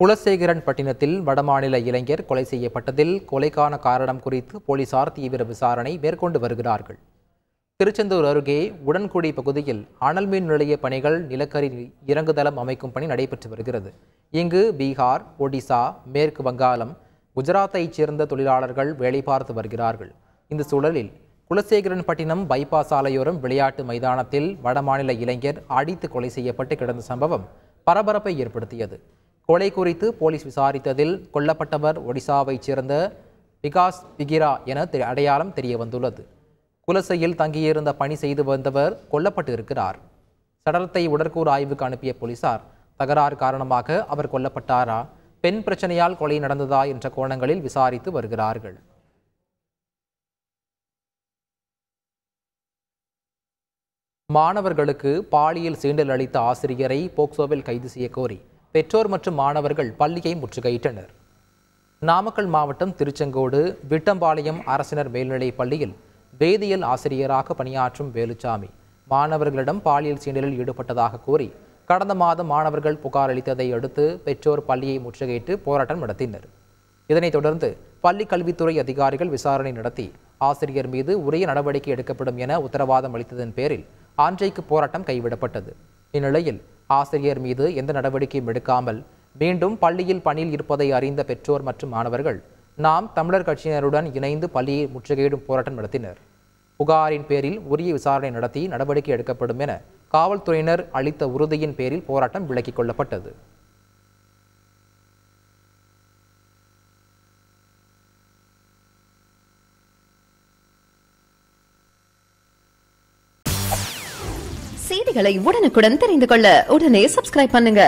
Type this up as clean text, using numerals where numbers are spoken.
குலசேகரன் பட்டினத்தில் வடமாநில இளைஞர் கொலை செய்யப்பட்டதில் கொலைக்கான காரணம் குறித்து போலீசார் தீவிர விசாரணை மேற்கொண்டு வருகிறார்கள். திருச்செந்தூர் அருகே உடன்குடி பகுதியில் அனல் மின் நிலைய பணிகள் நிலக்கரி இறங்குதளம் அமைக்கும் பணி நடைபெற்று வருகிறது. இங்கு பீகார், ஒடிசா, மேற்கு வங்காளம், குஜராத்தைச் சேர்ந்த தொழிலாளர்கள் வேலை பார்த்து வருகிறார்கள். இந்த சூழலில் குலசேகரன் பட்டினம் பைபாஸ் சாலையோரம் விளையாட்டு மைதானத்தில் வடமாநில இளைஞர் அடித்து கொலை செய்யப்பட்டு கிடந்த சம்பவம் பரபரப்பை ஏற்படுத்தியது. கொலை குறித்து போலீஸ் விசாரித்ததில் கொல்லப்பட்டவர் ஒடிசாவைச் சேர்ந்த விகாஸ் பிகிரா என அடையாளம் தெரிய வந்துள்ளது. குலசையில் தங்கியிருந்த பணி செய்து வந்தவர் கொல்லப்பட்டு இருக்கிறார். சடலத்தை உடற்கூறு ஆய்வுக்கு அனுப்பிய போலீசார் தகராறு காரணமாக அவர் கொல்லப்பட்டாரா, பெண் பிரச்சனையால் கொலை நடந்ததா என்ற கோணங்களில் விசாரித்து வருகிறார்கள். மாணவர்களுக்கு பாலியல் சீண்டல் அளித்த ஆசிரியரை போக்சோவில் கைது செய்ய கோரி பெற்றோர் மற்றும் மாணவர்கள் பள்ளியை முற்றுகையிட்டனர். நாமக்கல் மாவட்டம் திருச்செங்கோடு விட்டம்பாளையம் அரசினர் மேல்நிலைப் பள்ளியில் வேதியியல் ஆசிரியராக பணியாற்றும் வேலுச்சாமி மாணவர்களிடம் பாலியல் சீண்டலில் ஈடுபட்டதாக கூறி கடந்த மாதம் மாணவர்கள் புகார் அளித்ததை அடுத்து பெற்றோர் பள்ளியை முற்றுகையிட்டு போராட்டம் நடத்தினர். இதனைத் தொடர்ந்து பள்ளி கல்வித்துறை அதிகாரிகள் விசாரணை நடத்தி ஆசிரியர் மீது உரிய நடவடிக்கை எடுக்கப்படும் என உத்தரவாதம் அளித்ததன் பேரில் அன்றைக்கு போராட்டம் கைவிடப்பட்டது. இந்நிலையில் ஆசிரியர் மீது எந்த நடவடிக்கையும் எடுக்காமல் மீண்டும் பள்ளியில் பணியில் இருப்பதை அறிந்த பெற்றோர் மற்றும் மாணவர்கள் நாம் தமிழர் கட்சியினருடன் இணைந்து பள்ளியை முற்றுகையிடும் போராட்டம் நடத்தினர். புகாரின் பேரில் உரிய விசாரணை நடத்தி நடவடிக்கை எடுக்கப்படும் என காவல்துறையினர் அளித்த உறுதியின் பேரில் போராட்டம் விலக்கிக் கொள்ளப்பட்டது. செய்திகளை உடனுக்குடன் தெரிந்து கொள்ள உடனே சப்ஸ்கிரைப் பண்ணுங்க.